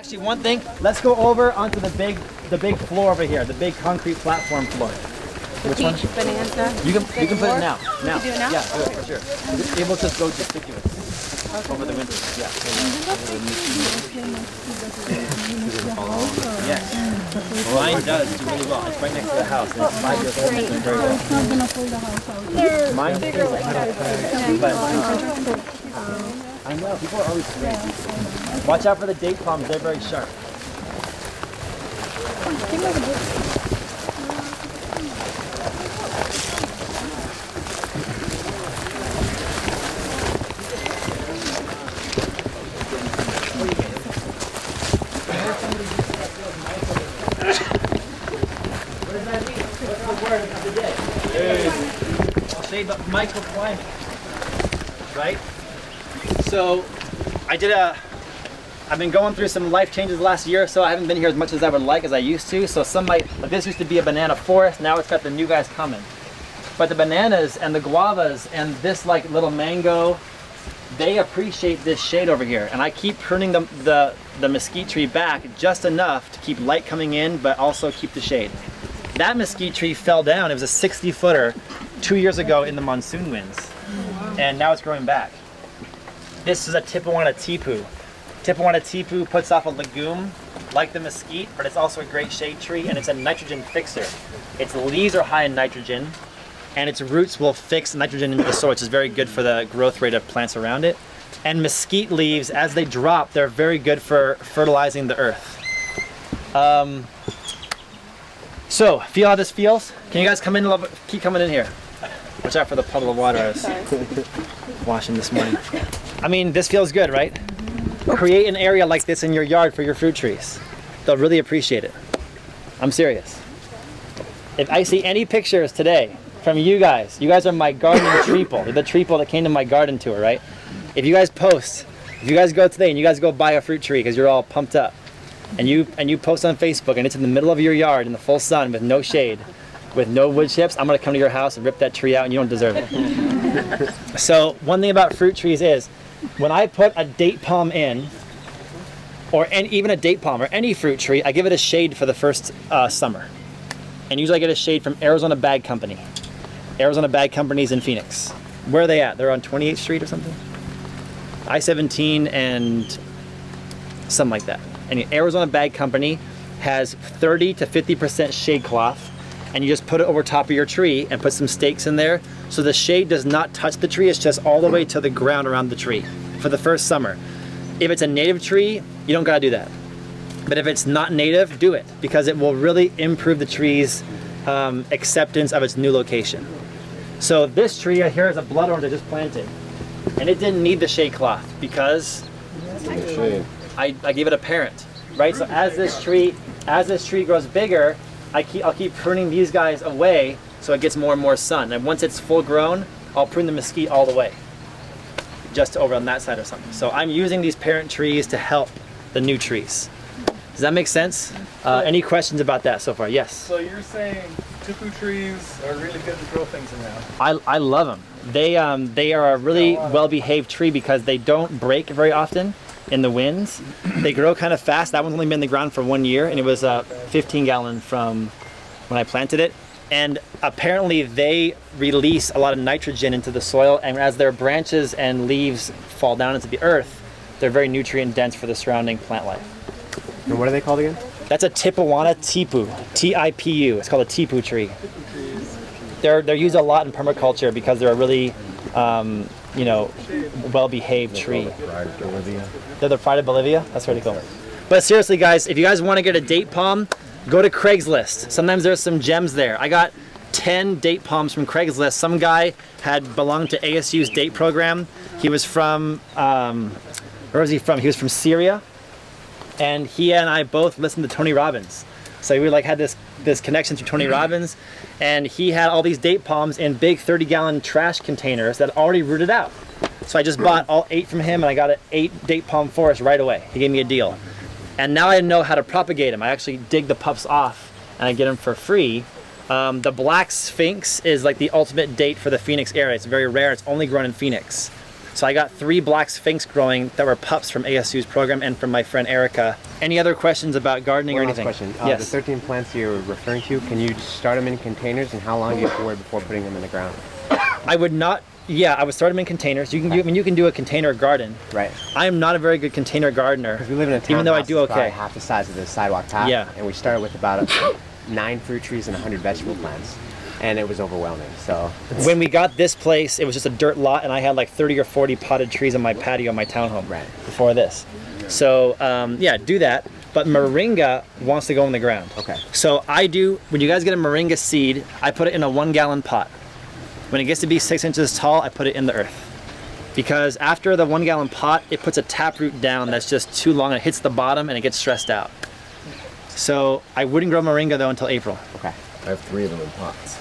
Actually, one thing, let's go over onto the big floor over here, the big concrete platform floor. Which one? Bonanza. You can put it now. Now. You do it now? Yeah, good, for sure. It will just go deciduous over the winter. Yeah. Yes. Mine does do really well. It's right next to the house. And it's 5 years old and it's doing very well. It's not gonna pull the house out. Mine is like but I know, people are always strange. Watch out for the date palms, they're very sharp. I'll say the microclimate, right? So I've been going through some life changes the last year or so. I haven't been here as much as I would like as I used to. So like this used to be a banana forest. Now it's got the new guys coming. But the bananas and the guavas and this like little mango, they appreciate this shade over here. And I keep pruning the mesquite tree back just enough to keep light coming in, but also keep the shade. That mesquite tree fell down. It was a 60-footer 2 years ago in the monsoon winds. And now it's growing back. This is a Tipuana tipu. Tipuana tipu puts off a legume like the mesquite, but it's also a great shade tree and it's a nitrogen fixer. Its leaves are high in nitrogen and its roots will fix nitrogen into the soil, which is very good for the growth rate of plants around it. And mesquite leaves, as they drop, they're very good for fertilizing the earth. So, feel how this feels? Can you guys come in a little bit? Keep coming in here. Watch out for the puddle of water I was washing this morning. I mean, this feels good, right? Create an area like this in your yard for your fruit trees. They'll really appreciate it. I'm serious. If I see any pictures today from you guys are my garden treeple. You're the treeple that came to my garden tour, right? If you guys post, if you guys go today and you guys go buy a fruit tree because you're all pumped up, and you post on Facebook and it's in the middle of your yard in the full sun with no shade, with no wood chips, I'm gonna come to your house and rip that tree out and you don't deserve it. So one thing about fruit trees is, when I put a date palm in, or even a date palm or any fruit tree, I give it a shade for the first summer. And usually I get a shade from Arizona Bag Company. Arizona Bag Company's in Phoenix. Where are they at? They're on 28th Street or something? I-17 and something like that. And Arizona Bag Company has 30 to 50% shade cloth, and you just put it over top of your tree and put some stakes in there so the shade does not touch the tree. It's just all the way to the ground around the tree for the first summer. If it's a native tree, you don't gotta do that. But if it's not native, do it, because it will really improve the tree's acceptance of its new location. So this tree here is a blood orange I just planted, and it didn't need the shade cloth because I gave it a parent, right? So as this tree grows bigger, I'll keep pruning these guys away so it gets more and more sun. And once it's full grown, I'll prune the mesquite all the way, just over on that side or something. So I'm using these parent trees to help the new trees. Does that make sense? Any questions about that so far? Yes? So you're saying tipu trees are really good to grow things in now? I love them. They are a really well-behaved tree because they don't break very often in the winds. They grow kind of fast. That one's only been in the ground for 1 year, and it was 15 gallon from when I planted it. And apparently they release a lot of nitrogen into the soil, and as their branches and leaves fall down into the earth, they're very nutrient dense for the surrounding plant life. And what are they called again? That's a Tipuana tipu, T-I-P-U. It's called a tipu tree. They're used a lot in permaculture because they're a really you know, well-behaved tree. They're the pride of Bolivia? That's pretty cool. But seriously guys, if you guys want to get a date palm, go to Craigslist. Sometimes there's some gems there. I got 10 date palms from Craigslist. Some guy had belonged to ASU's date program. He was from, where was he from? He was from Syria. And he and I both listened to Tony Robbins. So we like had this connection to Tony Robbins, and he had all these date palms in big 30-gallon trash containers that already rooted out. So I just bought all 8 from him, and I got an 8 date palm forest right away. He gave me a deal. And now I know how to propagate them. I actually dig the pups off, and I get them for free. The black sphinx is like the ultimate date for the Phoenix area. It's very rare. It's only grown in Phoenix. So I got 3 black sphinx growing that were pups from ASU's program and from my friend Erica. Any other questions about gardening or One last anything? question. Yes. The 13 plants you're referring to, can you start them in containers, and how long do you have to wait before putting them in the ground? I would not. Yeah, I would start them in containers. You can. I mean, you can do a container garden. Right. I am not a very good container gardener. Because we live in a town, even though I do that's probably okay. half the size of the sidewalk path. Yeah. And we started with about 9 fruit trees and 100 vegetable plants, and it was overwhelming. So When we got this place, it was just a dirt lot, and I had like 30 or 40 potted trees on my patio of my townhome. Right. Before this, so yeah, do that. But moringa wants to go in the ground. Okay. So I do. When you guys get a moringa seed, I put it in a 1-gallon pot. When it gets to be 6 inches tall, I put it in the earth. Because after the 1-gallon pot, it puts a taproot down that's just too long. It hits the bottom and it gets stressed out. So I wouldn't grow moringa though until April. okay. I have 3 of them in pots.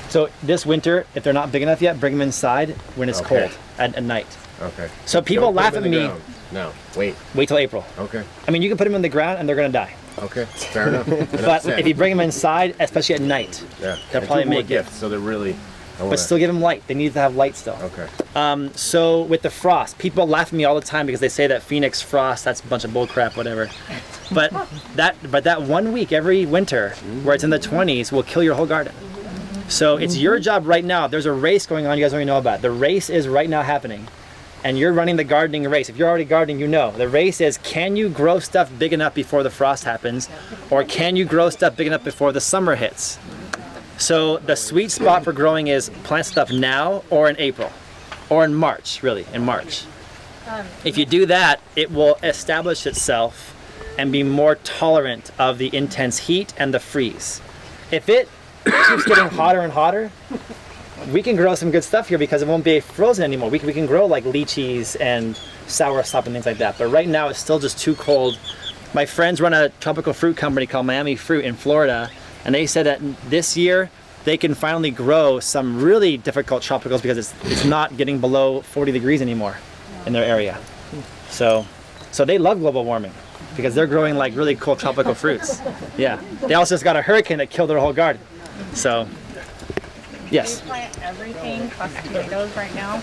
So this winter, if they're not big enough yet, bring them inside when it's Okay. cold at night. Okay. So people Don't put laugh them at in the me. ground. No, wait. Wait till April. Okay. I mean, you can put them in the ground and they're gonna die. Okay. Fair enough. But if you bring them inside, especially at night, yeah, they'll and probably 2 more make it. gifts, so they're really. But still give them light. They need to have light still. Okay. So with the frost, people laugh at me all the time because they say that Phoenix frost, that's a bunch of bull crap, whatever. But that 1 week every winter where it's in the 20s will kill your whole garden. So it's your job right now. There's a race going on you guys already know about. The race is right now happening. And you're running the gardening race. If you're already gardening, you know. The race is, can you grow stuff big enough before the frost happens? Or can you grow stuff big enough before the summer hits? So the sweet spot for growing is plant stuff now or in April. Or in March, really, in March. If you do that, it will establish itself and be more tolerant of the intense heat and the freeze. If it keeps getting hotter and hotter, we can grow some good stuff here because it won't be frozen anymore. We can grow like lychees and soursop and things like that. But right now it's still just too cold. My friends run a tropical fruit company called Miami Fruit in Florida, and they said that this year they can finally grow some really difficult tropicals because it's not getting below 40 degrees anymore in their area. So they love global warming because they're growing like really cool tropical fruits. Yeah. They also just got a hurricane that killed their whole garden. So, yes. Do you plant everything plus tomatoes right now?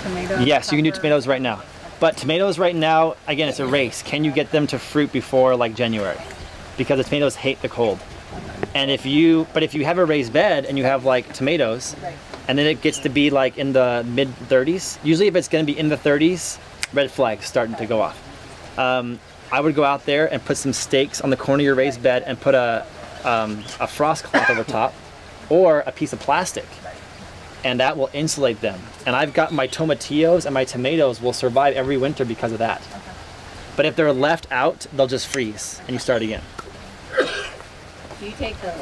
Tomatoes. Yes, you can do pepper. tomatoes right now. But tomatoes right now, again, it's a race. Can you get them to fruit before like January? Because the tomatoes hate the cold. And if you have a raised bed and you have like tomatoes, and then it gets to be like in the mid 30s, usually if it's gonna be in the 30s, red flags starting to go off. I would go out there and put some stakes on the corner of your raised bed and put a frost cloth over top or a piece of plastic, and that will insulate them. And I've got my tomatillos and my tomatoes will survive every winter because of that. But if they're left out, they'll just freeze and you start again. Do you take the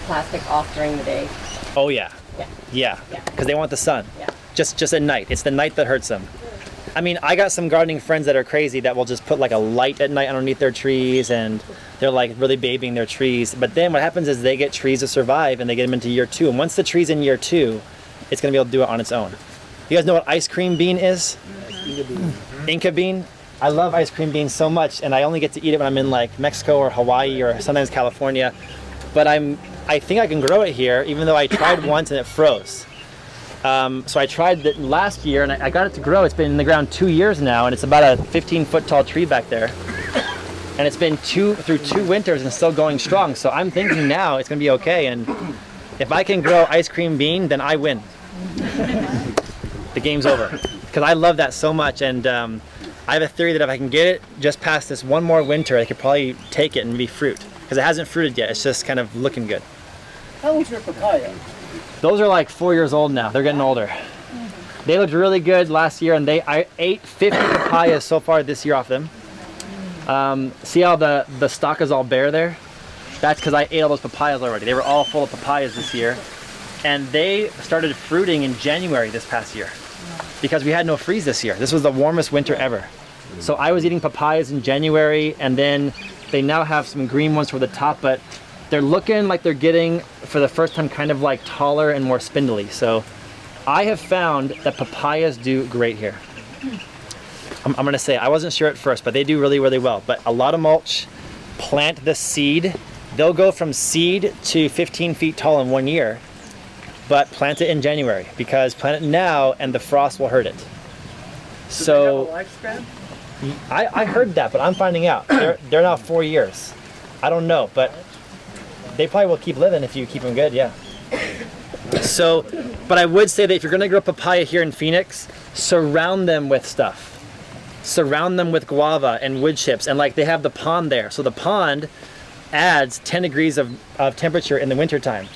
plastic off during the day? Oh yeah. Yeah. Yeah, Yeah. because they want the sun. Yeah. Just at night. It's the night that hurts them. I mean, I got some gardening friends that are crazy that will just put like a light at night underneath their trees, and they're like really babying their trees. But then what happens is they get trees to survive and they get them into year 2. And once the tree's in year 2, it's gonna be able to do it on its own. You guys know what ice cream bean is? Inca bean. I love ice cream beans so much, and I only get to eat it when I'm in like Mexico or Hawaii or sometimes California. But I think I can grow it here, even though I tried once and it froze. So I tried it last year and I got it to grow. It's been in the ground 2 years now, and it's about a 15-foot tall tree back there. And it's been through 2 winters and still going strong. So I'm thinking now it's gonna be okay. And if I can grow ice cream bean, then I win. The game's over. Because I love that so much, and I have a theory that if I can get it just past this one more winter, I could probably take it and be fruit. Because it hasn't fruited yet, it's just kind of looking good. How old's your papaya? Those are like 4 years old now. They're getting older. They looked really good last year, and I ate 50 papayas so far this year off them. See how the stalk is all bare there? That's because I ate all those papayas already. They were all full of papayas this year. And they started fruiting in January this past year because we had no freeze this year. This was the warmest winter ever. So I was eating papayas in January, and then they now have some green ones for the top, but they're looking like they're getting, for the first time, kind of like taller and more spindly. So I have found that papayas do great here. I'm gonna say, I wasn't sure at first, but they do really, really well. But a lot of mulch, plant the seed. They'll go from seed to 15 feet tall in 1 year, but plant it in January, because plant it now and the frost will hurt it. Do So they have a lifespan? I heard that, but I'm finding out. They're now 4 years. I don't know, but they probably will keep living if you keep them good, yeah. So, but I would say that if you're gonna grow papaya here in Phoenix, surround them with stuff. Surround them with guava and wood chips, and like they have the pond there. So the pond adds 10 degrees of temperature in the wintertime.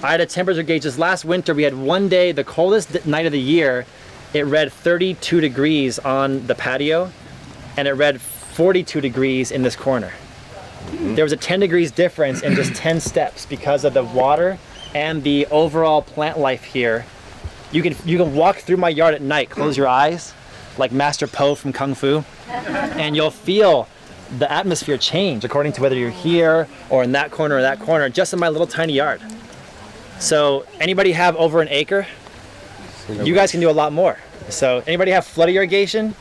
I had a temperature gauge this last winter. We had one day, the coldest night of the year, it read 32 degrees on the patio, and it read 42 degrees in this corner. There was a 10 degrees difference in just 10 steps because of the water and the overall plant life here. You can walk through my yard at night, close your eyes, like Master Po from Kung Fu, and you'll feel the atmosphere change according to whether you're here or in that corner or that corner, just in my little tiny yard. So anybody have over an acre? You guys can do a lot more. So anybody have flood irrigation?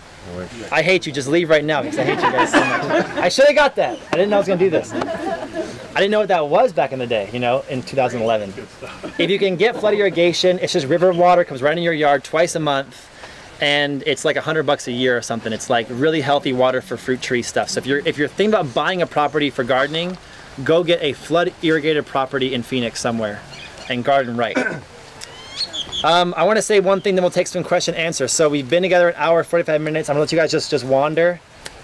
I hate you, just leave right now because I hate you guys so much. I should have got that. I didn't know I was gonna do this. I didn't know what that was back in the day, you know, in 2011. If you can get flood irrigation, it's just river water, comes right in your yard twice a month, and it's like $100 a year or something. It's like really healthy water for fruit tree stuff. So if you're thinking about buying a property for gardening, go get a flood irrigated property in Phoenix somewhere and garden right. I want to say one thing, then we'll take some question answer. So we've been together an hour, 45 minutes. I'm gonna let you guys just wander.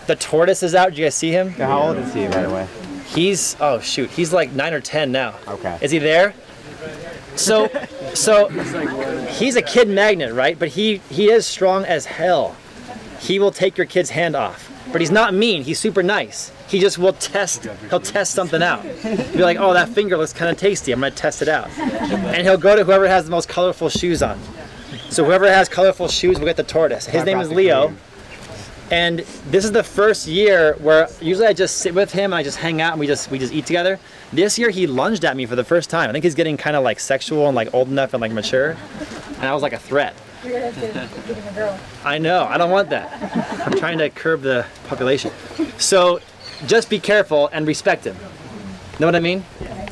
The tortoise is out. Did you guys see him? Yeah, how old is he, by the way? He's, oh shoot, he's like 9 or 10 now. Okay. Is he there? So he's a kid magnet, right? But he is strong as hell. He will take your kid's hand off. But he's not mean, he's super nice. He just will he'll test something out. He'll be like, oh, that finger looks kind of tasty, I'm gonna test it out. And he'll go to whoever has the most colorful shoes on. So whoever has colorful shoes will get the tortoise. His name is Leo. And this is the first year where usually I just sit with him and I just hang out and we just eat together. This year he lunged at me for the first time. I think he's getting kind of like sexual and like old enough and like mature. And I was like a threat. You're gonna have to get a girl. I know, I don't want that. I'm trying to curb the population. So just be careful and respect him. Know what I mean?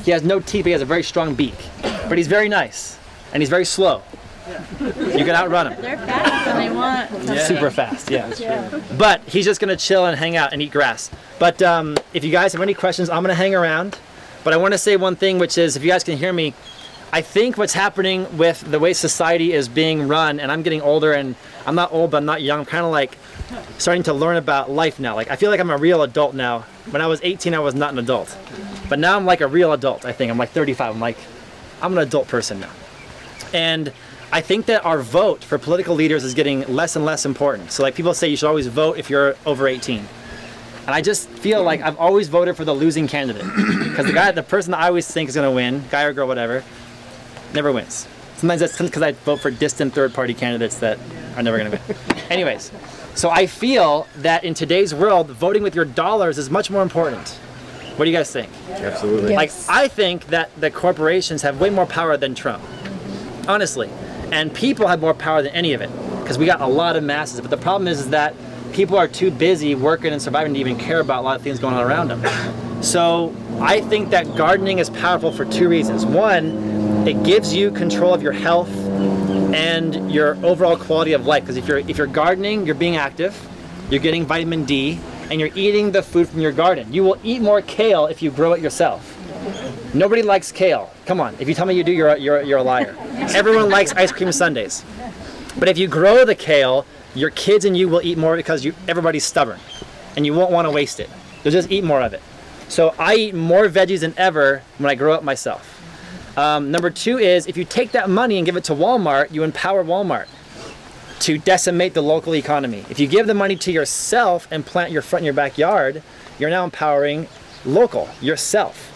He has no teeth, but he has a very strong beak. But he's very nice and he's very slow. You can outrun him. They're fast when they want. Super fast, yeah. But he's just gonna chill and hang out and eat grass. But if you guys have any questions, I'm gonna hang around. But I wanna say one thing, which is, if you guys can hear me, I think what's happening with the way society is being run, and I'm getting older, and I'm not old, but I'm not young. I'm kind of like starting to learn about life now. Like, I feel like I'm a real adult now. When I was 18, I was not an adult. But now I'm like a real adult, I think. I'm like 35. I'm an adult person now. And I think that our vote for political leaders is getting less and less important. So like people say you should always vote if you're over 18. And I just feel like I've always voted for the losing candidate. Because the person that I always think is gonna win, guy or girl, whatever, never wins. Sometimes that's because I vote for distant third-party candidates that are never gonna win. Anyways, so I feel that in today's world, voting with your dollars is much more important. What do you guys think? Absolutely. Like, I think that the corporations have way more power than Trump, honestly. And people have more power than any of it, because we got a lot of masses. But the problem is that people are too busy working and surviving to even care about a lot of things going on around them. So I think that gardening is powerful for two reasons. One, it gives you control of your health and your overall quality of life. Because if you're gardening, you're being active, you're getting vitamin D, and you're eating the food from your garden. You will eat more kale if you grow it yourself. Nobody likes kale. Come on, if you tell me you do, you're a liar. Everyone likes ice cream sundaes. But if you grow the kale, your kids and you will eat more because everybody's stubborn. And you won't want to waste it. You'll just eat more of it. So I eat more veggies than ever when I grow up myself. Number two is, if you take that money and give it to Walmart, you empower Walmart to decimate the local economy. If you give the money to yourself and plant your front in your backyard, you're now empowering local, yourself.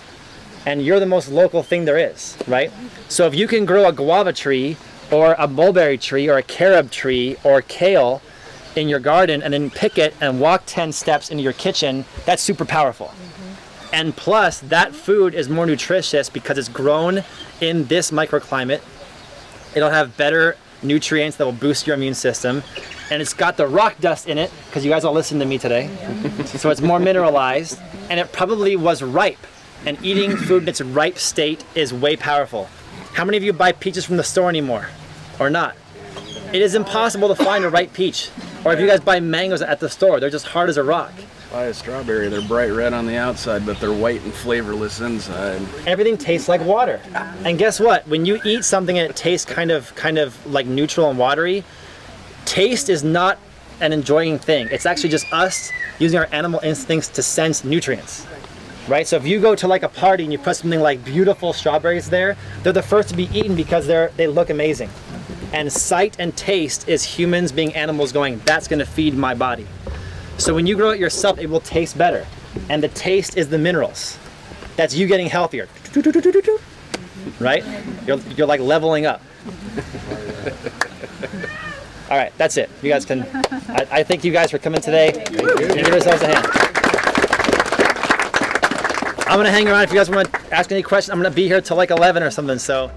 And you're the most local thing there is, right? So if you can grow a guava tree or a mulberry tree or a carob tree or kale in your garden and then pick it and walk 10 steps into your kitchen, that's super powerful. And plus, that food is more nutritious because it's grown in this microclimate. It'll have better nutrients that will boost your immune system. And it's got the rock dust in it, because you guys all listen to me today. So it's more mineralized, and it probably was ripe. And eating food in its ripe state is way powerful. How many of you buy peaches from the store anymore? Or not? It is impossible to find a ripe peach. Or if you guys buy mangoes at the store, they're just hard as a rock. Buy a strawberry, they're bright red on the outside, but they're white and flavorless inside. Everything tastes like water. And guess what? When you eat something and it tastes kind of like neutral and watery, taste is not an enjoying thing. It's actually just us using our animal instincts to sense nutrients. Right? So if you go to like a party and you put something like beautiful strawberries there, they're the first to be eaten because they look amazing. And sight and taste is humans being animals going, that's going to feed my body. So when you grow it yourself, it will taste better. And the taste is the minerals. That's you getting healthier. Right? You're like leveling up. All right, that's it. You guys can, I thank you guys for coming today. Give yourselves a hand. I'm going to hang around if you guys want to ask any questions. I'm going to be here till like 11 or something, so.